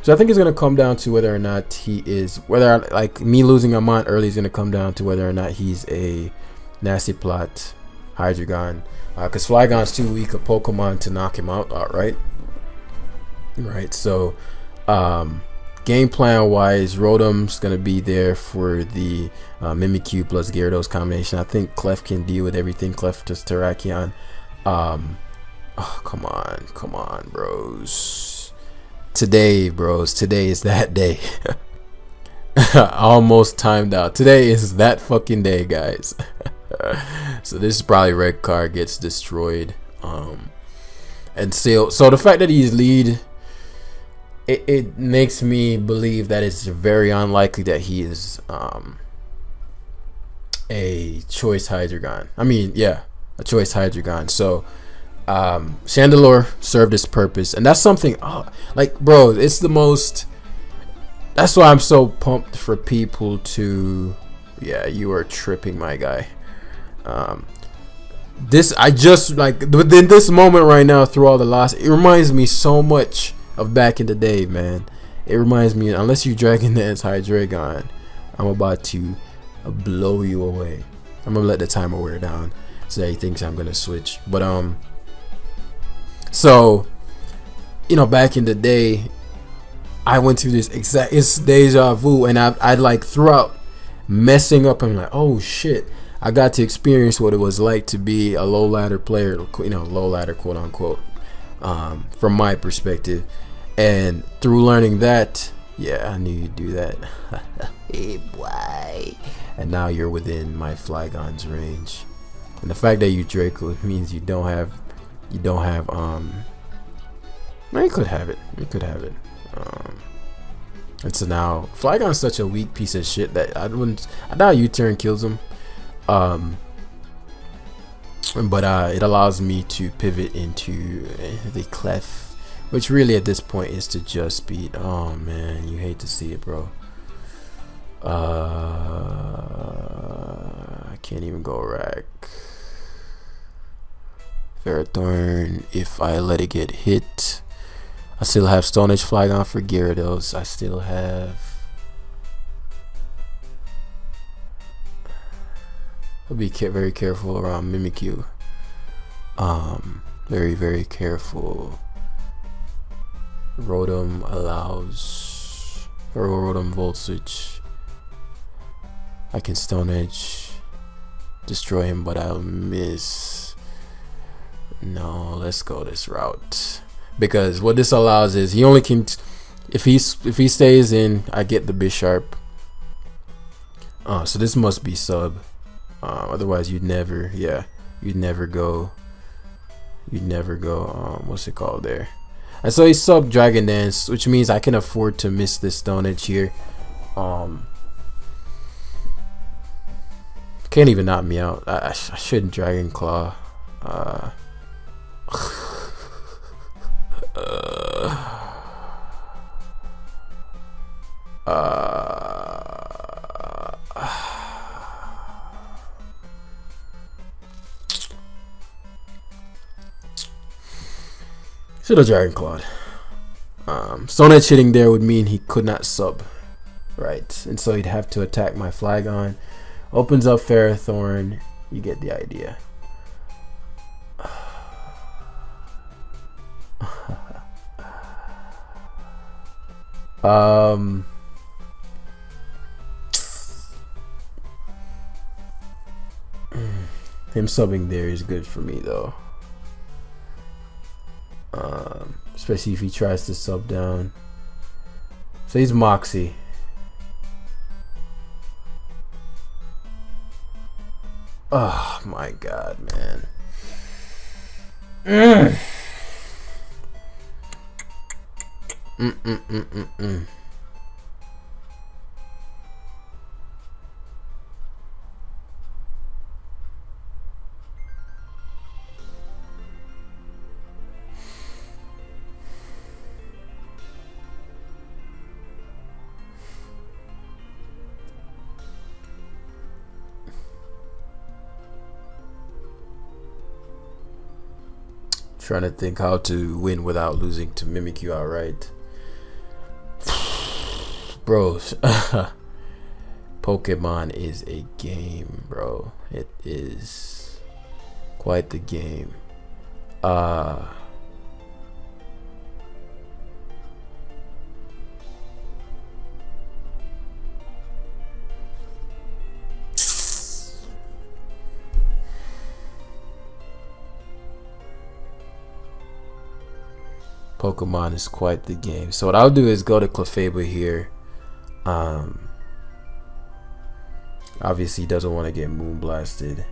So I think it's gonna come down to whether or not he is, whether, like, me losing a Mont early is gonna come down to whether or not he's a Nasty Plot Hydreigon, because Flygon's too weak a Pokemon to knock him out outright. Right. So game plan wise, Rotom's gonna be there for the Mimikyu plus Gyarados combination. I think Clef can deal with everything. Clef just Terrakion. Oh, come on, bros. Today is that day. Almost timed out. Today is that fucking day, guys. So this is probably red card gets destroyed. And so the fact that he's lead, it makes me believe that it's very unlikely that he is a choice Hydreigon. I mean, yeah, a choice Hydreigon. So Chandelure served its purpose, and that's something like, bro, it's the most. That's why I'm so pumped for people to. Yeah, you are tripping, my guy. This I just like within this moment right now through all the loss, it reminds me so much of back in the day, man. It reminds me, unless you Dragon Dance Hydreigon, I'm about to blow you away. I'm gonna let the timer wear down so that he thinks I'm gonna switch. But so back in the day, I went through this it's deja vu, and I like throughout messing up, I'm like, oh shit, I got to experience what it was like to be a low ladder player, low ladder, quote unquote, from my perspective. And through learning that, yeah, I knew you'd do that. Hey, boy. And now you're within my Flygon's range. And the fact that you Draco means you don't have, well, you could have it. And so now Flygon's such a weak piece of shit that I doubt U-turn kills him. But it allows me to pivot into the Clef, which really at this point is to just beat. Oh man, you hate to see it, bro. I can't even go rack. Ferrothorn, if I let it get hit, I still have Stone Edge Flygon for Gyarados. I still have. I'll be very careful around Mimikyu. Very, very careful. Rotom allows Rotom Volt Switch. I can Stone Edge, destroy him, but I'll miss. No, let's go this route, because what this allows is he only can, if he stays in, I get the Bisharp. So this must be sub. Otherwise you'd never go what's it called there. And so he sub Dragon Dance, which means I can afford to miss this Stone Edge here. Can't even knock me out. I shouldn't Dragon Claw. Should have Dragon Clawed. Stone Edge hitting there would mean he could not sub, right? And so he'd have to attack my Flygon. Opens up Ferrothorn. You get the idea. Him subbing there is good for me though. Especially if he tries to sub down. So he's Moxie. Oh my god, man. Trying to think how to win without losing to Mimikyu outright. Bro, Pokemon is a game, bro. It is quite the game. Pokemon is quite the game. So what I'll do is go to Clefable here. Obviously he doesn't want to get moon blasted.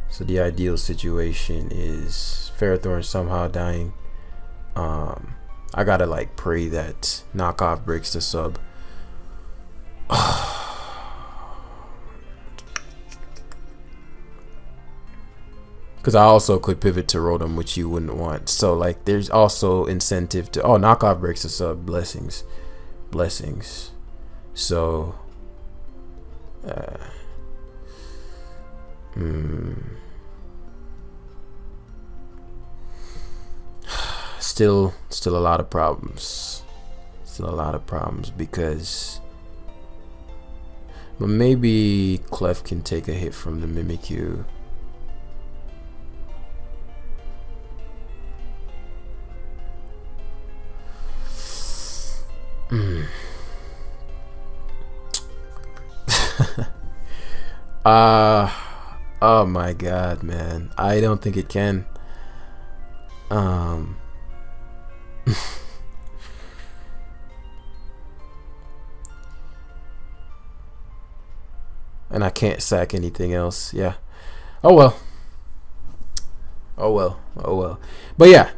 So the ideal situation is Ferrothorn somehow dying. I gotta like pray that knockoff breaks the sub. Because I also could pivot to Rotom, which you wouldn't want. So like there's also incentive to, oh, knockoff breaks the sub. Blessings. So still a lot of problems. Because, but maybe Clef can take a hit from the Mimikyu. Oh my god, man. I don't think it can. And I can't sack anything else. Yeah. Oh well. But yeah.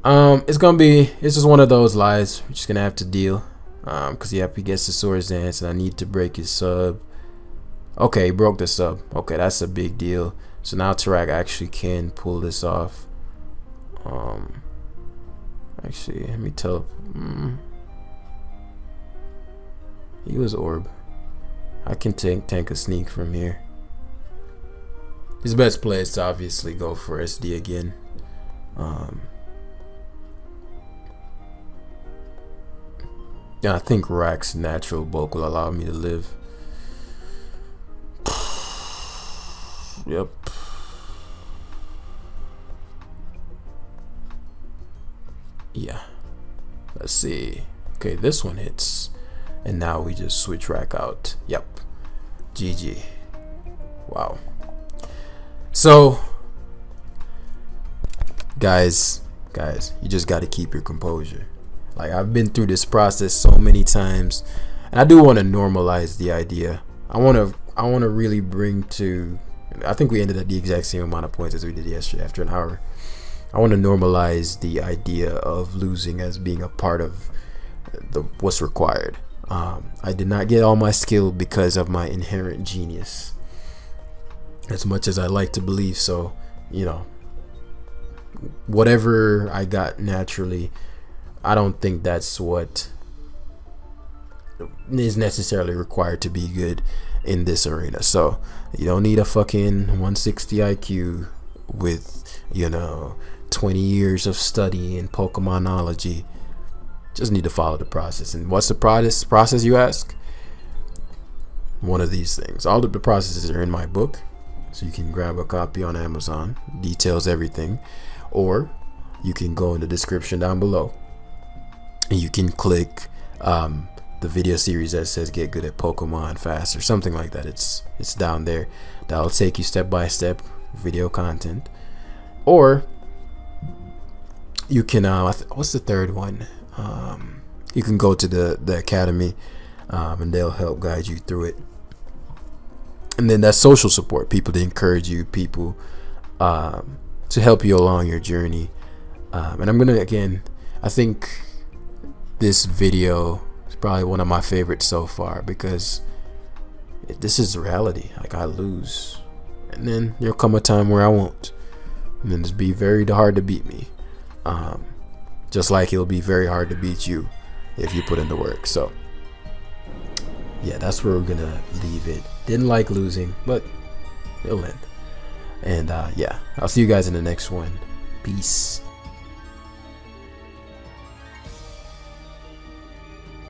It's just one of those lies we're just gonna have to deal. Because yep, he gets the Swords Dance and I need to break his sub. Okay, he broke the sub. Okay, that's a big deal. So now Tarak actually can pull this off. Actually, let me tell. He was Orb. I can tank a sneak from here. His best play is to obviously go for SD again. Yeah, I think Rack's natural bulk will allow me to live. Yep. Yeah. Let's see. Okay, this one hits. And now we just switch Rack out. Yep. GG. Wow. So, guys, you just got to keep your composure. Like, I've been through this process so many times, and I do want to normalize the idea. I want to really bring to, I think we ended at the exact same amount of points as we did yesterday after an hour. I want to normalize the idea of losing as being a part of what's required. I did not get all my skill because of my inherent genius, as much as I like to believe. So, you know, whatever I got naturally, I don't think that's what is necessarily required to be good in this arena. So you don't need a fucking 160 IQ with, you know, 20 years of study in Pokemonology. Just need to follow the process. And what's the process, you ask? One of these things. All of the processes are in my book, so you can grab a copy on Amazon. Details everything. Or you can go in the description down below and you can click the video series that says Get Good at Pokemon Fast or something like that. It's down there. That'll take you step by step video content. Or you can what's the third one? You can go to the academy, and they'll help guide you through it. And then that's social support, people to encourage you, people to help you along your journey. And I'm gonna, again, I think this video is probably one of my favorites so far, because this is reality. Like, I lose, and then there'll come a time where I won't, and then it's be very hard to beat me. Just like it'll be very hard to beat you if you put in the work. So yeah, that's where we're gonna leave it. Didn't like losing, but it'll end. And yeah, I'll see you guys in the next one. Peace.